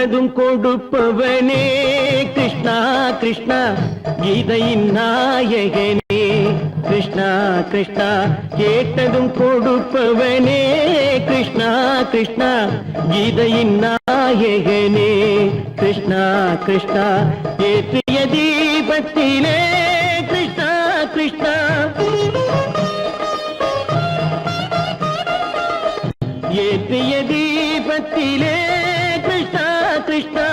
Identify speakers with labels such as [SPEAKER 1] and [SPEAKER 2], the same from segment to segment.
[SPEAKER 1] கேட்டதும் கொடுப்பவனே கிருஷ்ணா கிருஷ்ணா கீதையின் நாயகனே கிருஷ்ணா கிருஷ்ணா கேட்டதும் கொடுப்பவனே கிருஷ்ணா கிருஷ்ணா கீதையின் நாயகனே கிருஷ்ணா கிருஷ்ணா ஏற்றிய தீபத்திலே கிருஷ்ணா கிருஷ்ணா ஏற்றிய தீபத்திலே கிருஷ்ணா கிருஷ்ணா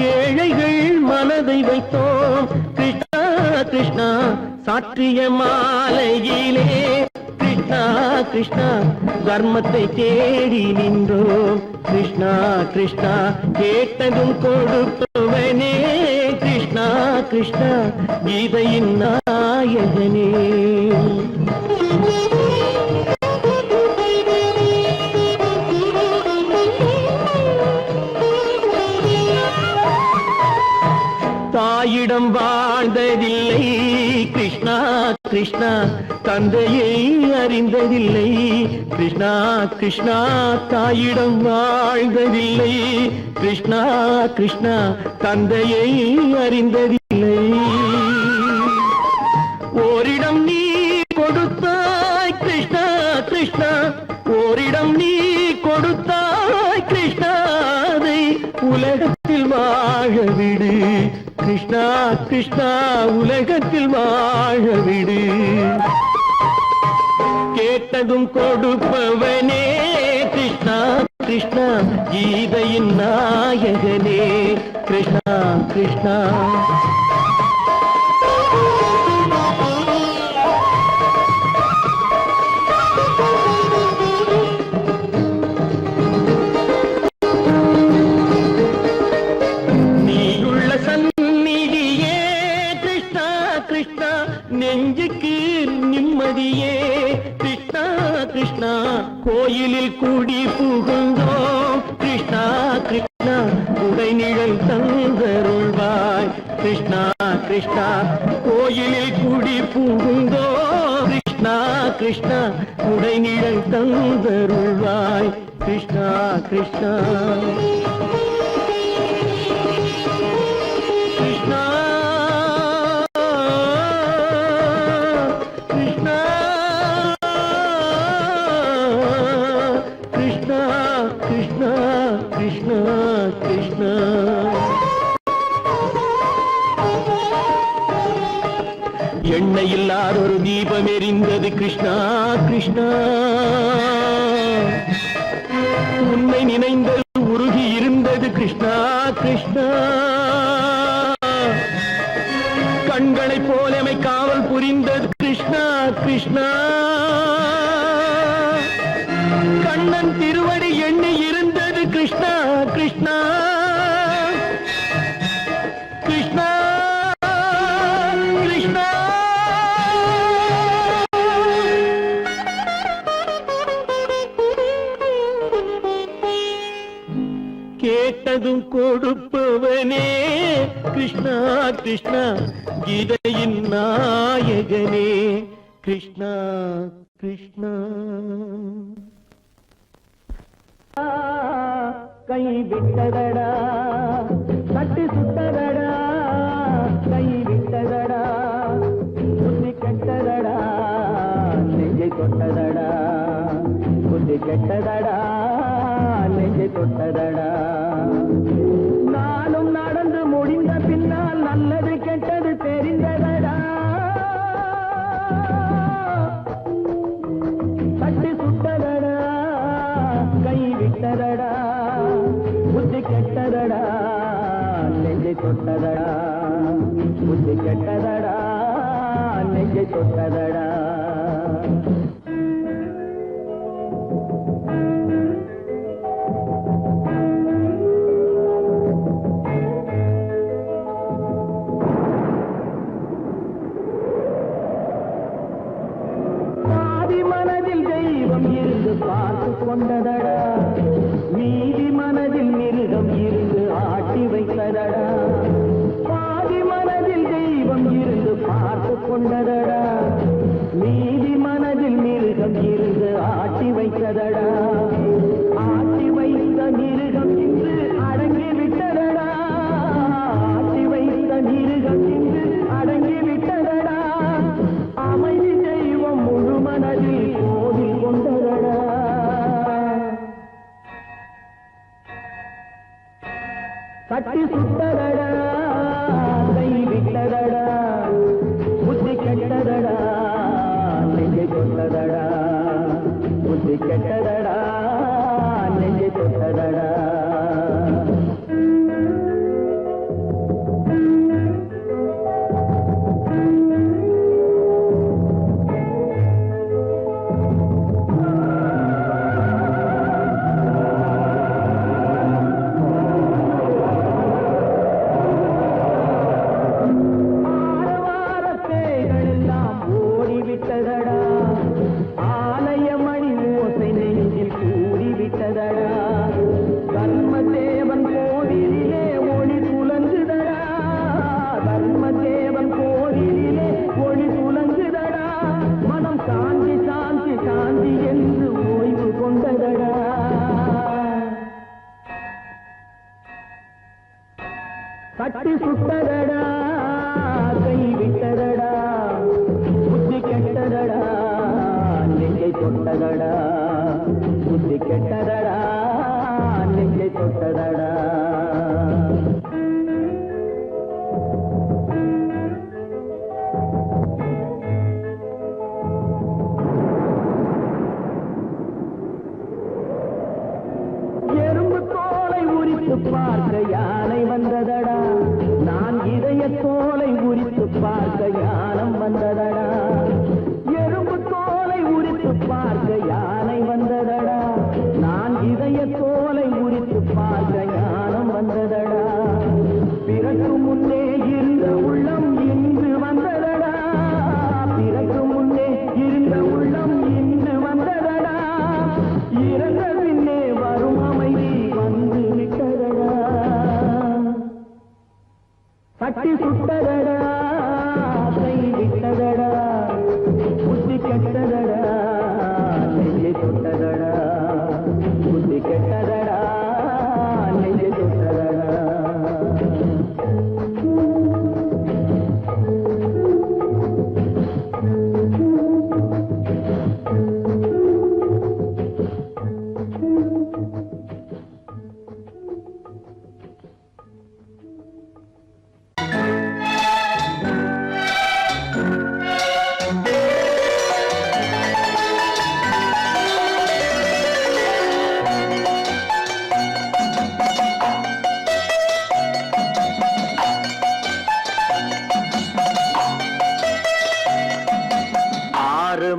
[SPEAKER 1] ஏழைகள் மனதை வைத்தோம் கிருஷ்ணா கிருஷ்ணா சாற்றிய மாலையிலே கிருஷ்ணா கிருஷ்ணா தர்மத்தை தேடி நின்றோம் கிருஷ்ணா கிருஷ்ணா கேட்டதும் கொடுப்பவனே கிருஷ்ணா கிருஷ்ணா கீதையின் நாயகனே தாயிடம் வாழ்ந்ததில்லை கிருஷ்ணா கிருஷ்ணா தந்தையை அறிந்ததில்லை கிருஷ்ணா கிருஷ்ணா தாயிடம் வாழ்ந்ததில்லை கிருஷ்ணா கிருஷ்ணா தந்தையை அறிந்ததில்லை ஓரிடம் நீ கொடுத்தாய் கிருஷ்ணா கிருஷ்ணா ஓரிடம் நீ கொடுத்தாய் கிருஷ்ணா அதை உலகத்தில் வாழ விடு கிருஷ்ணா கிருஷ்ணா உலகத்தில் வாழ விடு கேட்டதும் கொடுப்பவனே கிருஷ்ணா கிருஷ்ணா கீதையின் நாயகனே கிருஷ்ணா கிருஷ்ணா நெஞ்சுக்கு நிம்மதியே கிருஷ்ணா கிருஷ்ணா கோயிலில் கூடி புகுந்தோம் கிருஷ்ணா கிருஷ்ணா உடைநிழல் தந்தருள்வாய் கிருஷ்ணா கிருஷ்ணா கோயிலில் கூடி புகுந்தோம் கிருஷ்ணா கிருஷ்ணா உடைநிழல் தந்தருள்வாய் கிருஷ்ணா கிருஷ்ணா கிருஷ்ணா கிருஷ்ணா கிருஷ்ணா கிருஷ்ணா எண்ணெய் இல்லாத ஒரு தீபம் எரிந்தது கிருஷ்ணா கிருஷ்ணா உன்னை நினைந்தது உருகி இருந்தது கிருஷ்ணா கிருஷ்ணா கண்களை போலமை காவல் புரிந்தது கிருஷ்ணா கிருஷ்ணா கண்ணன் திருவடி எண்ணி இருந்தது கிருஷ்ணா கிருஷ்ணா கிருஷ்ணா கிருஷ்ணா கேட்டதும் கொடுப்பவனே கிருஷ்ணா கிருஷ்ணா கீதையின் நாயகனே கிருஷ்ணா கிருஷ்ணா கை விட்டதடா கட்டி சுட்டதடா கை விட்டதடா புத்தி கெட்டதடா நெஞ்சை தொட்டதடா புத்தி கெட்டதடா நெஞ்சை தொட்டதடா நானும் நடந்து முடிந்த பின்னால் நல்லது கெட்டது தெரிந்ததடா கட்டி சுட்டதடா கை விட்டதடா புத்தி கெட்டதடா நெஞ்சை தொட்டதடா புத்தி கெட்டதடா நெஞ்சை தொட்டதடா பார்த்து கொண்டதடா மீதி மனதில் மிருகம் இருந்து ஆட்டி வைத்ததடா பாதி மனதில் தெய்வம் இருந்து பார்த்து கொண்டதடா மீதி மனதில் மிருகம் இருந்து ஆட்டி வைத்ததடா ஆட்டி வைத்த மிருகம் இன்று அடங்கி விட்டதடா தட்டி சுட்டதடா கை விட்டதடா புத்தி கெட்டதடா நெஞ்சை தொட்டதடா புத்தி கெட்டதடா நெஞ்சை தொட்டதடா தட்டி சுட்டதடா கை விட்டதடா புத்தி கெட்டதடா நெஞ்சை தொட்டதடா புத்தி கெட்டதடா நெஞ்சை தொட்டதடா எறும்பு தோலை உரித்து பார்க்க யானை வந்ததடா நான் இதய தோலை உரித்து பார்க்க யானம் வந்ததடா எறும்பு தோலை உரித்து பார்க்க யானை வந்ததடா நான் இதய தோலை உரித்து பார்க்க யானம் வந்ததடா பிறகு முன்னே இருந்த உள்ளம் இன்று வந்ததடா பிறகு முன்னே இருந்த உள்ளம் இன்று வந்ததடா இறந்த பின்னே வரும் அமைதி வந்து விட்டதடா தட்டி சுட்டதடா கை விட்டதடா புத்தி கெட்டதடா நெஞ்சை தொட்டதடா புத்தி கெட்டதடா நெஞ்சை தொட்டதடா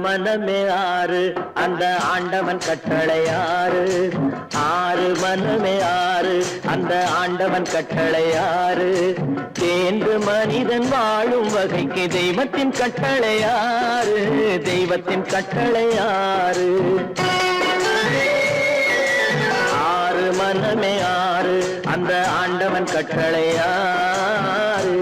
[SPEAKER 1] மனமே ஆறு அந்த ஆண்டவன் கட்டளை ஆறு ஆறு மனமே ஆறு அந்த ஆண்டவன் கட்டளை ஆறு தேர்ந்து மனிதன் வாழும் வகைக்கு தெய்வத்தின் கட்டளை ஆறு தெய்வத்தின் கட்டளை ஆறு ஆறு மனமே ஆறு அந்த ஆண்டவன் கட்டளை ஆறு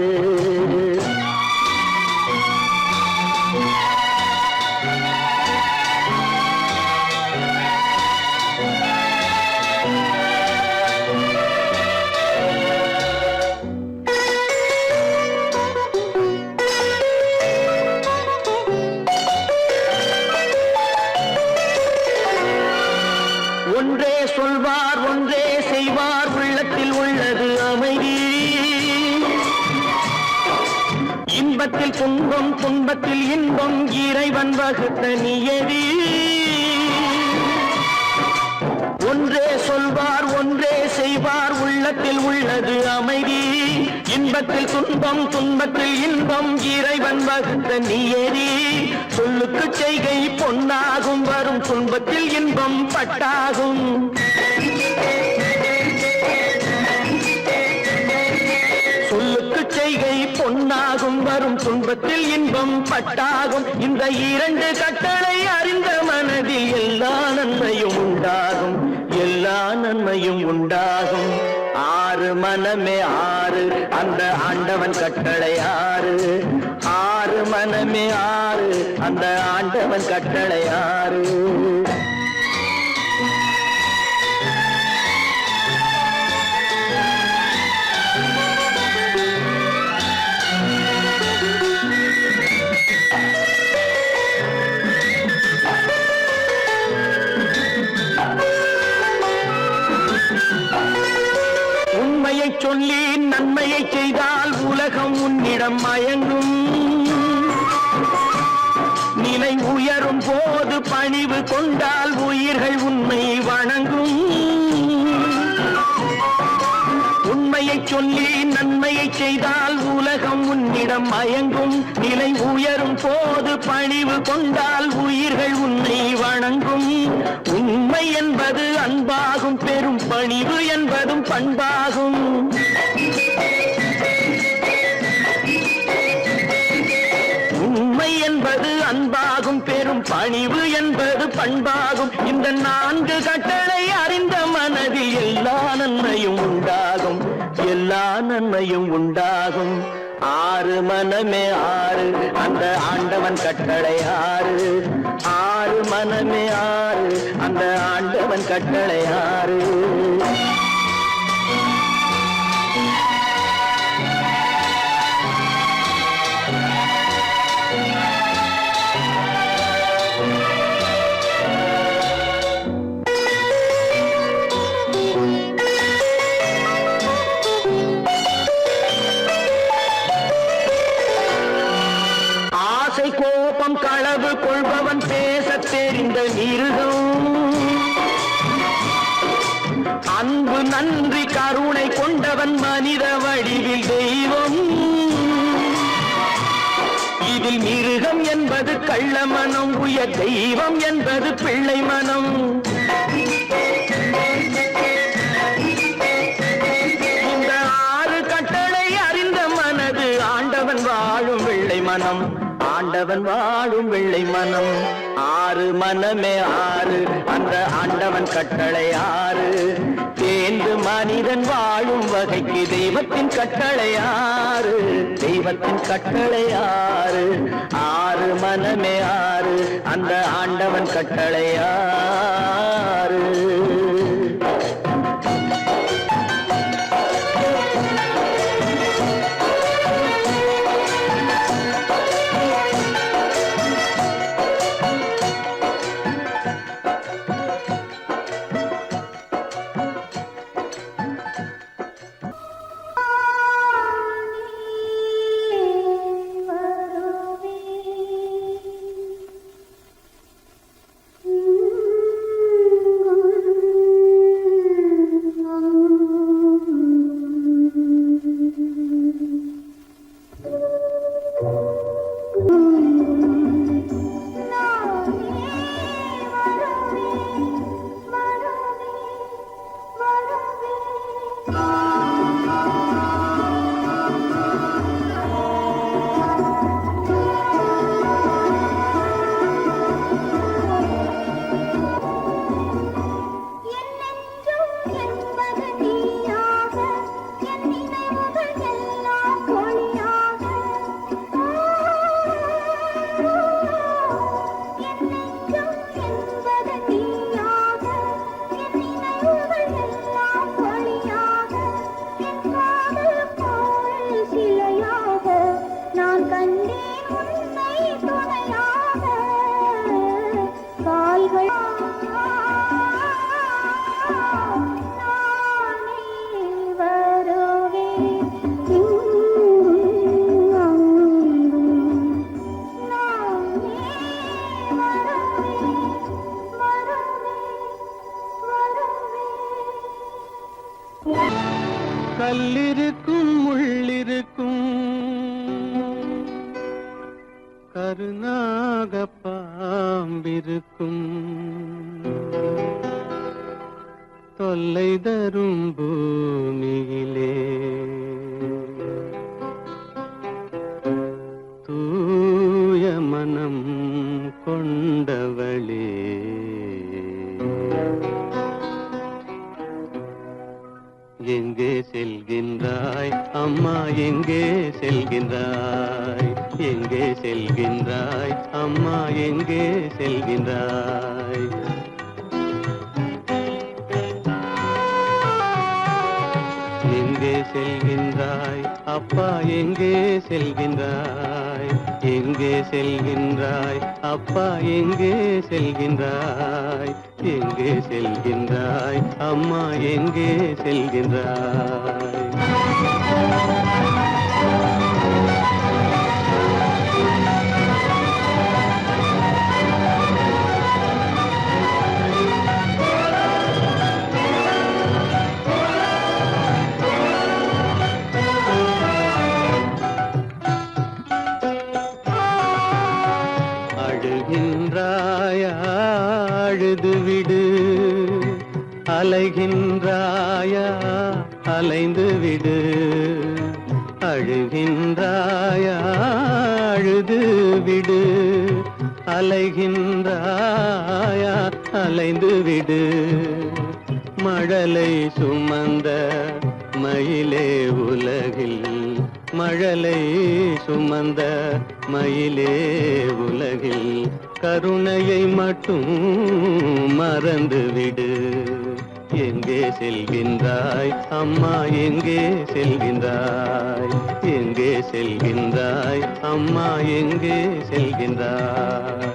[SPEAKER 1] ஒன்றே சொல்வார் ஒன்றே செய்வார் உள்ளத்தில் உள்ளது அமைதி இன்பத்தில் துன்பம் துன்பத்தில் இன்பம் இறைவன் வகுத்த நியதி ஒன்றே சொல்வார் ஒன்றே செய்வார் உள்ளத்தில் உள்ளது அமைதி இன்பத்தில் துன்பம் துன்பத்தில் இன்பம் இறைவன் வகுத்த நியதி சொல்லுக்கு செய்கை பொன்னாகும் வரும் துன்பத்தில் இன்பம் பட்டாகும் சொல்லுக்கு செய்கை பொன்னாகும் வரும் துன்பத்தில் இன்பம் பட்டாகும் இந்த இரண்டு கட்டளை அறிந்த மனதில் எல்லா நன்மையும் உண்டாகும் எல்லா நன்மையும் உண்டாகும் ஆறு மனமே ஆறு அந்த ஆண்டவன் கட்டளை ஆறு ஆறு மனமே ஆறு அந்த ஆண்டவன் கட்டளை ஆறு சொல்லி உன்னிடம் மயங்கும் நிலை உயரும் போது பணிவு கொண்டால் உயிர்கள் உன்னை வணங்கும் உண்மையை சொல்லி நன்மையை செய்தால் உலகம் உன்னிடம் மயங்கும் நிலை உயரும் போது பணிவு கொண்டால் உயிர்கள் உன்னை வணங்கும் உண்மை என்பது அன்பாகும் பெரும் பணிவு என்பதும் பண்பாகும் உண்மை என்பது அன்பாகும் பெரும் பணிவு என்பது பண்பாகும் இந்த 4 கட்டளை அறிந்த மனதில் எல்லா நன்மையும் உண்டாகும் எல்லா நன்மையும் உண்டாகும் 6 மனமே 6 அந்த ஆண்டவன் கட்டளை 6 6 மனமே 6 அந்த ஆண்டவன் கட்டளை 6 கோபம் களவு கொள்பவன் பேசத் தெரிந்த மிருகம் அன்பு நன்றி கருணை கொண்டவன் மனித வடிவில் தெய்வம் இதில் மிருகம் என்பது கள்ள மனம் உயர் தெய்வம் என்பது பிள்ளை மனம் இந்த 6 கட்டளை அறிந்த மனது ஆண்டவன் வாழும் வெள்ளை மனம் ஆண்டவன் வாழும் வெள்ளை மனம் 6 மனமே 6 அந்த ஆண்டவன் கட்டளை 6 தேர்ந்து மனிதன் வாழும் வகைக்கு தெய்வத்தின் கட்டளை 6 தெய்வத்தின் கட்டளை 6 6 மனமே 6 அந்த ஆண்டவன் கட்டளை 6 கல்லிருக்கும் முள்ளிருக்கும் கருநாக பாம்பிருக்கும் தொல்லை தரும் பூமியிலே தூய மனம் கொண்டவளே எங்கே செல்கின்றாய் அம்மா எங்கே செல்கின்றாய் எங்கே செல்கின்றாய் அம்மா எங்கே செல்கின்றாய் எங்கே செல்கின்றாய் அப்பா எங்கே செல்கின்றாய் எங்கே செல்கின்றாய் அப்பா எங்கே செல்கின்றாய் எங்கே செல்கின்றாய் அம்மா எங்கே செல்கின்றாய்
[SPEAKER 2] அழுகின்றாயா அழுது விடு, அலைகின்றாயா அலைந்து விடு, அழுகின்றாயா அழுது விடு, அலைகின்றாயா அலைந்து விடு. மழலை சுமந்த மயிலே உலகில், மழலை சுமந்த மயிலே உலகில், கருணையை மட்டும் மறந்துவிடு. எங்கே செல்கின்றாய் அம்மா, எங்கே செல்கின்றாய், எங்கே செல்கின்றாய் அம்மா, எங்கே செல்கின்றாய்.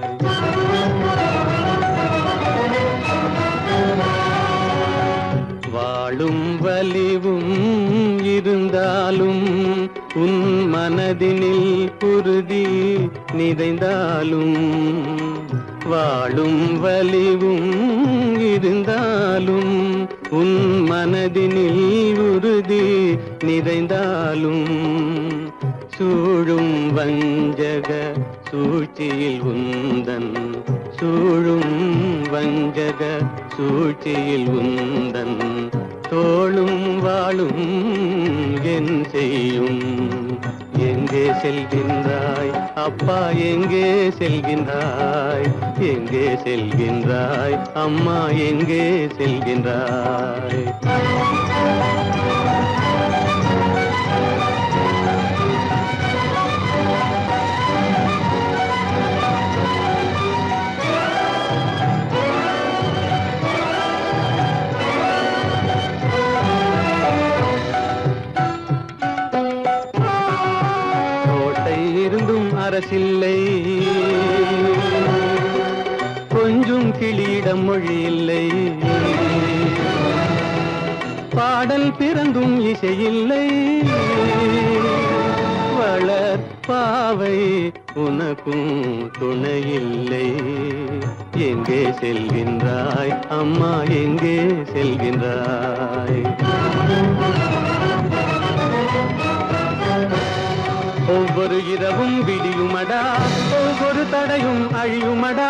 [SPEAKER 2] வாழும் வலிவும் இருந்தாலும், உன் மனதினில் குருதி நிறைந்தாலும், வாழும் வலிவும் இருந்தாலும், உன் மனதினில் உறுதி நிறைந்தாலும், சூழும் வஞ்சக சூழ்ச்சியில் உந்தன், சூழும் வஞ்சக சூழ்ச்சியில் உந்தன், தோளும் வாழும் என் செய்யும். எங்கே செல்கின்றாய் அப்பா, எங்கே செல்கின்றாய், எங்கே செல்கின்றாய் அம்மா, எங்கே செல்கின்றாய். அரசில்லை, கொஞ்சம் கிளியிடம் மொழி இல்லை, பாடல் பிறந்தும் இசையில்லை, வளர் பாவை உனக்கும் துணையில்லை. எங்கே செல்கின்றாய் அம்மா, எங்கே செல்கின்றாய். ஒவ்வொரு இரவும் விடியுமடா, ஒவ்வொரு தடையும் அழியுமடா,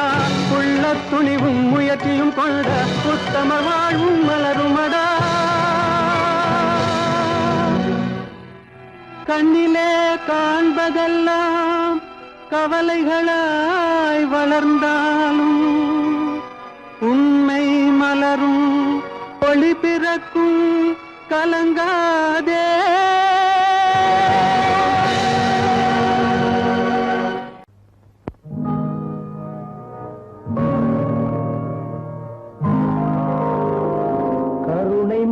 [SPEAKER 2] உள்ள துணிவும் முயற்சியும் கொண்ட உத்தம வாழ்வும் மலருமடா. கண்ணிலே காண்பதெல்லாம் கவலைகளாய் வளர்ந்தாலும், உண்மை மலரும் ஒளி பிறக்கும் கலங்காதே.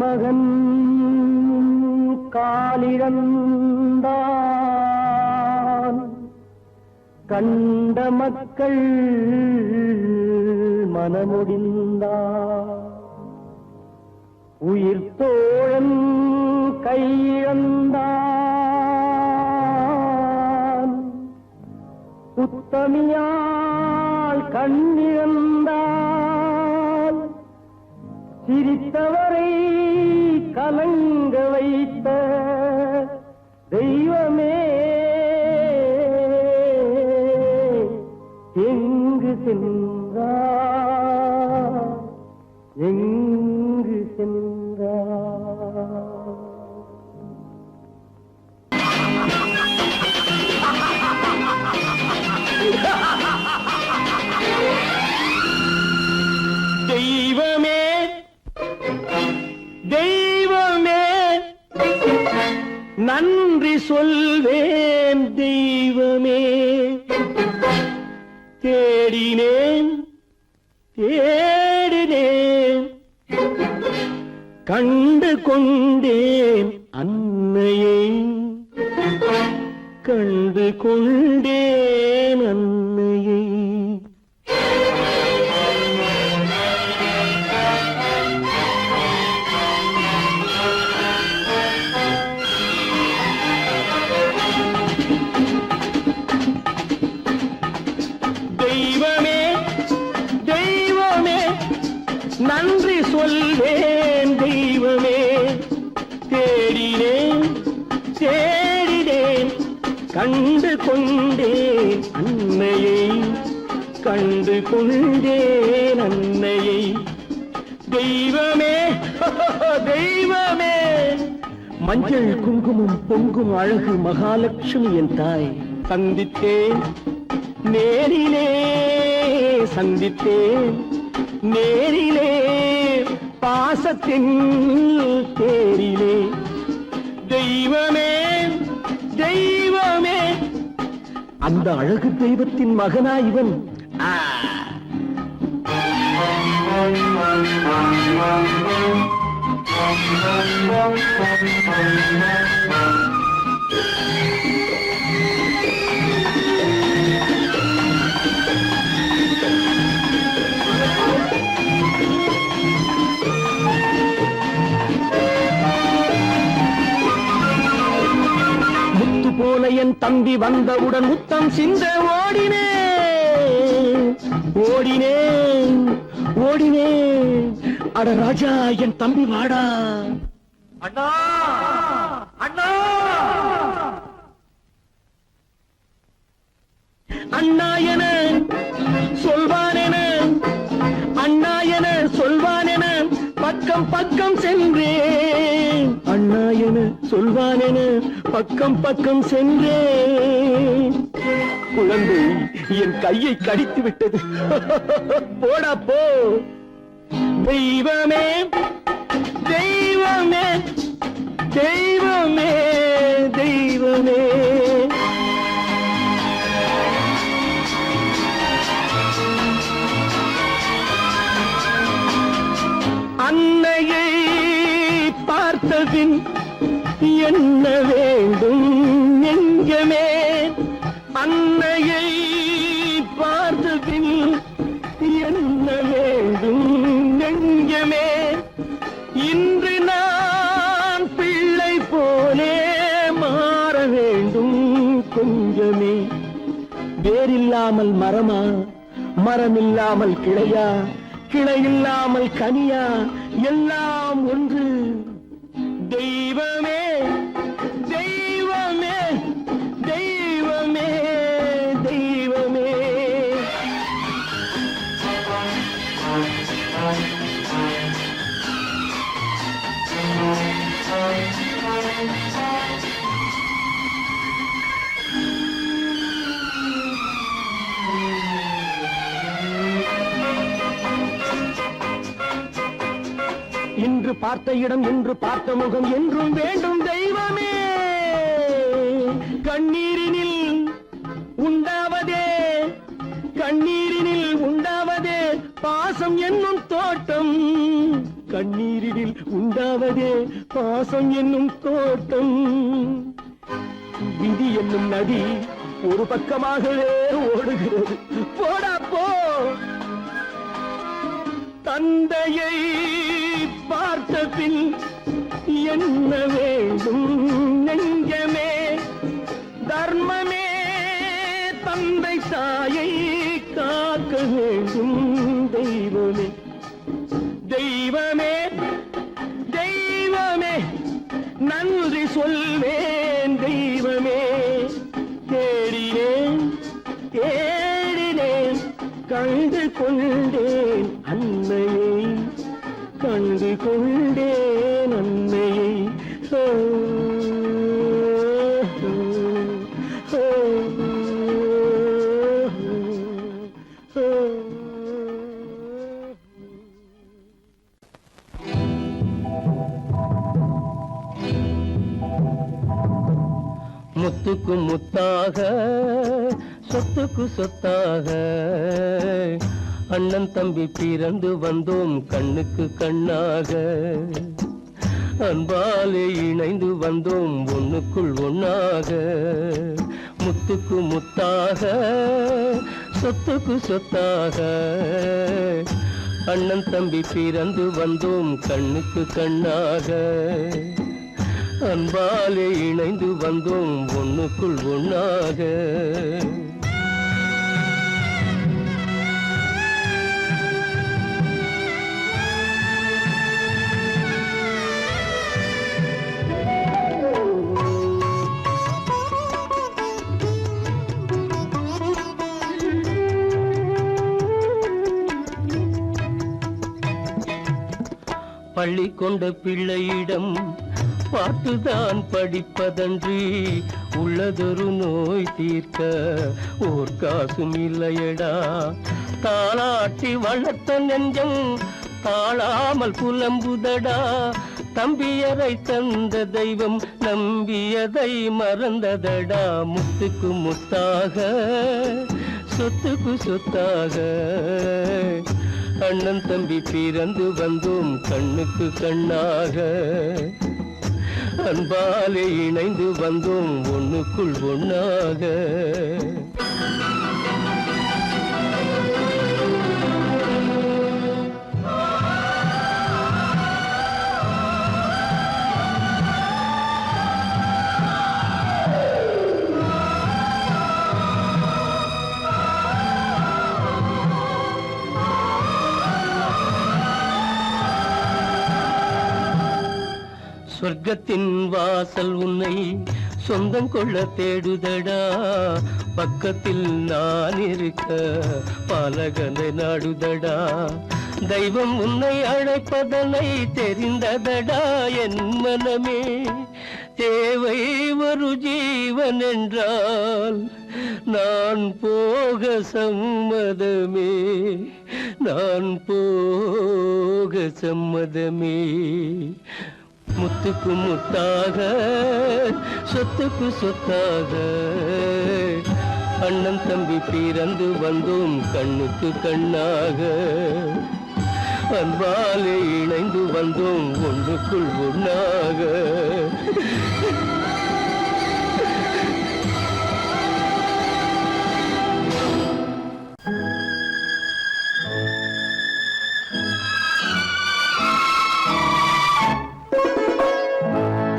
[SPEAKER 2] மகன் காலிழந்தான், கண்ட மக்கள் மனமுடிந்தான், உயிர் தோழன் கையிழந்தான், உத்தமியால் கண்ணிழந்தான், சிரித்தவரை கலங்க வைத்த தெய்வமே எங்கு சென்றார், எங்கு சென்றார். தெய்வமே தெய்வமே நன்றி சொல்வேன் தெய்வமே, தேடினேன் தேடினேன் கண்டு கொண்டேன் அன்னையை, கண்டு கொண்டேன் அன்னையை. தெய்வமே தெய்வமே நன்றி சொல்வேன் தெய்வமே, தேடினேன் தேடினேன் கண்டு கொண்டேன் அன்னையை, கண்டு கொண்டேன் அன்னையை. தெய்வமே தெய்வமே, மஞ்சள் குங்குமம் பொங்கும் அழகு மகாலட்சுமி என் தாய். சந்தித்தேன் நேரிலே, சந்தித்தேன் நேரிலே, பாசத்தின் தேரிலே. தெய்வமே தெய்வமே, அந்த அழகு தெய்வத்தின் மகனா இவன். முத்து போல என் தம்பி வந்தவுடன் முத்தம் சிந்த ஓடினேன் ஓடினேன் ஓடினேன். அட ராஜா என் தம்பி வாடா.
[SPEAKER 1] அண்ணா அண்ணா
[SPEAKER 2] அண்ணா என சொல்வானென, அண்ணா என சொல்வானென பக்கம் பக்கம் சென்றேன். அண்ணா என சொல்வானென பக்கம் பக்கம் சென்றேன். குழந்தை என் கையை கடித்து விட்டது. போடா போ. தெய்வமே தெய்வமே தெய்வமே தெய்வமே, அன்னையை பார்த்தபின் என்ன வேண்டும் நெஞ்சமே. அன்னையை பார்த்தபின் என்ன வேண்டும் நெஞ்சமே. இன்று நான் பிள்ளை போலே மாற வேண்டும் கொஞ்சமே. வேரில்லாமல் மரமா, மரமில்லாமல் கிளையா, கிளையில்லாமல் கனியா, எல்லாம் ஒன்று. தெய்வமே தெய்வமே தெய்வமே தெய்வமே. இன்று பார்த்த இடம், என்று பார்த்த முகம் என்றும் வேண்டும் தெய்வமே. கண்ணீரினில் உண்டாவதே, கண்ணீரினில் உண்டாவதே பாசம் என்னும் தோட்டம். கண்ணீரினில் உண்டாவதே பாசம் என்னும் தோட்டம். விதி என்னும் நதி ஒரு பக்கமாகவே ஓடுகிறது. போடா போ. தந்தையை பார்த்த பின் என்ன வேண்டும் நெஞ்சமே. தர்மமே தந்தை தாயை காக்க வேண்டும் தெய்வமே. தெய்வமே தெய்வமே, நன்றி சொல்வேன் தெய்வமே. தேடினேன் தேடினேன், கண்டு கொண்டேன் அன்னையை, கண்டு கொண்டேன் அன்னையை. முத்துக்கு முத்தாக, சொத்துக்கு சொத்தாக, அண்ணன் தம்பி பிறந்து வந்தோம் கண்ணுக்கு கண்ணாக. அன்பாலே இணைந்து வந்தோம் ஒண்ணுக்குள் ஒண்ணாக. முத்துக்கு முத்தாக, சொத்துக்கு சொத்தாக, அண்ணன் தம்பி பிறந்து வந்தோம் கண்ணுக்கு கண்ணாக. அன்பாலே இணைந்து வந்தோம் ஒண்ணுக்குள் ஒண்ணாக.
[SPEAKER 3] பள்ளி கொண்ட பிள்ளையிடம் பார்த்துதான் படிப்பதன்றி உள்ளதொரு நோய் தீர்க்க ஓர் காசும் இல்லையடா. தாளாட்டி வளர்த்த நெஞ்சம் தாழாமல் புலம்புதடா. தம்பியரை தந்த தெய்வம் நம்பியதை மறந்ததடா. முத்துக்கு முத்தாக சொத்துக்கு சொத்தாக அண்ணன் தம்பி பிறந்து வந்தோம் கண்ணுக்கு கண்ணாக. அன்பாலே இணைந்து வந்தோம் ஒண்ணுக்குள் ஒண்ணாக. சொர்க்கத்தின் வாசல் உன்னை சொந்தம் கொள்ள தேடுதடா. பக்கத்தில் நான் இருக்க பாலகனை நாடுதடா. தெய்வம் உன்னை அழைப்பதனை தெரிந்ததடா என் மனமே. தேவை ஒரு ஜீவன் என்றால் நான் போக சம்மதமே. நான் போக சம்மதமே. முத்துக்கு முத்தாக சொத்துக்கு சொத்தாக அண்ணன் தம்பி பிறந்து வந்தோம் கண்ணுக்கு கண்ணாக. அன்பாலே இணைந்து வந்தோம் ஒன்றுக்குள் ஒண்ணாக.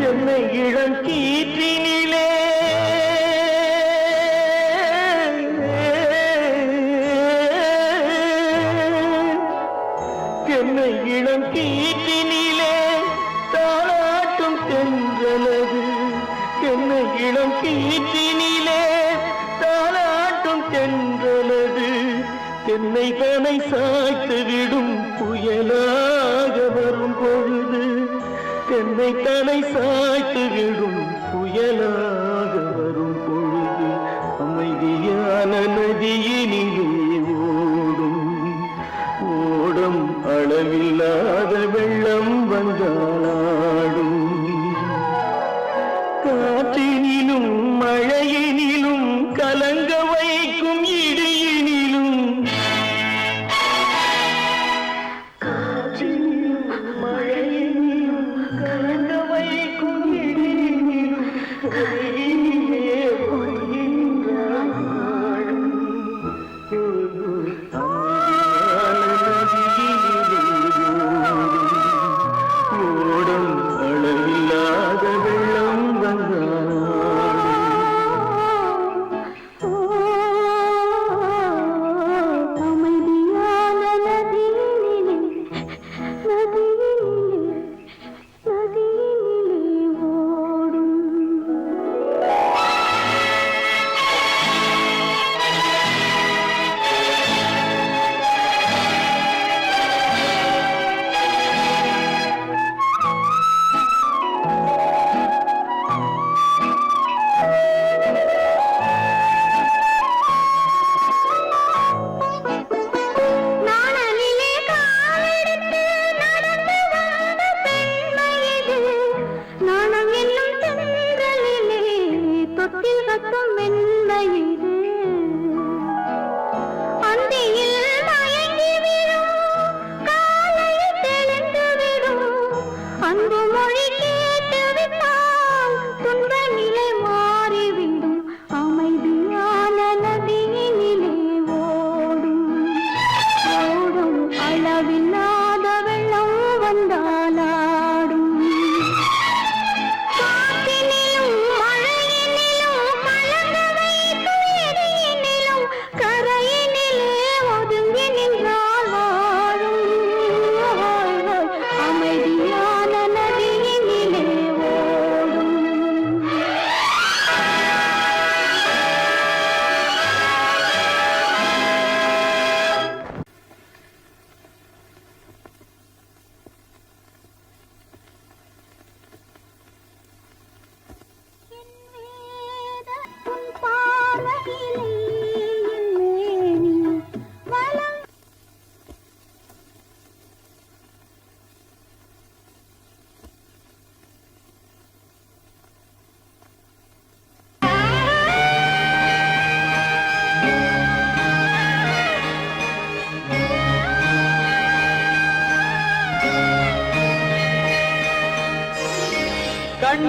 [SPEAKER 1] என்னை இளம் கீற்றினிலே என்னை இளம் கீற்றினிலே தாளாட்டும் தென்றலது. என்னை இளம் கீற்றினிலே தாளாட்டும் தென்றலது. என்னை தனை சாய்த்து விடும் புயலாக வரும் பொழுது. என்னை தலை சாய்த்து விடும் புயலாக வரும் பொழுது. அமைதியான நதியினிலே ஓடும் ஓடும் அளவில்லாத வெள்ளம் வந்தாடும். காற்றினிலும் மழையினிலும் கலங்க வைக்கும் இடியினிலும்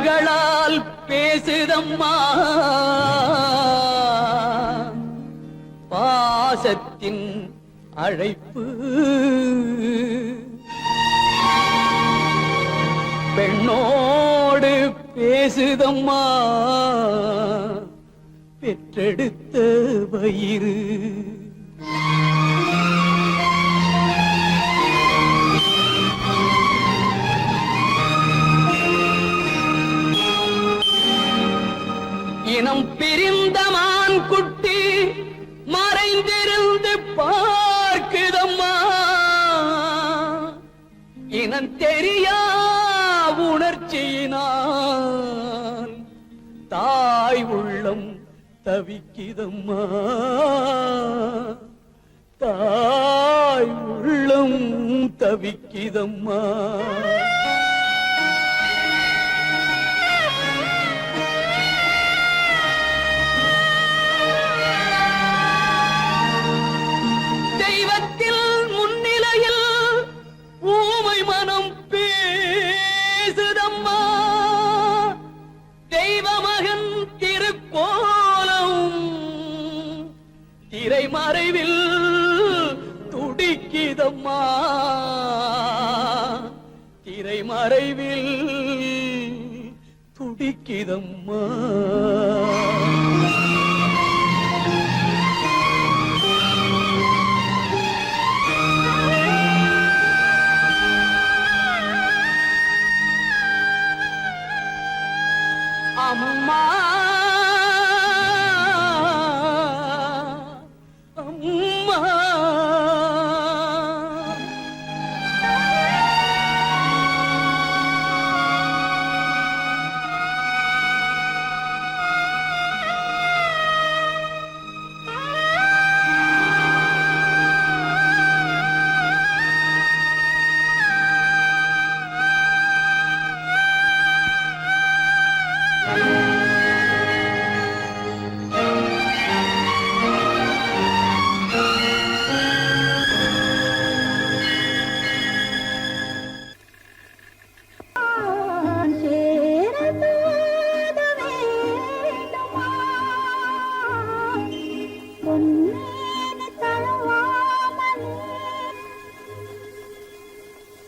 [SPEAKER 1] கண்களால் பேசுதம்மா பாசத்தின் அழைப்பு பெண்ணோடு பேசுதம்மா பெற்றெடுத்த வயிறு இனம் பிரிந்த மான் குட்டி மறைந்திருந்து பார்க்குதம்மா இனம் தெரியா உணர்ச்சியினால் தாய் உள்ளம் தவிக்குதம்மா தாய் உள்ளம் தவிக்குதம்மா தெய்வத்தில் முன்னிலையில் ஊமை மனம் பேசுதம்மா தெய்வ மகன் திருக்கோலம் திரைமறைவில் துடிக்குதம்மா திரைமறைவில் துடிக்குதம்மா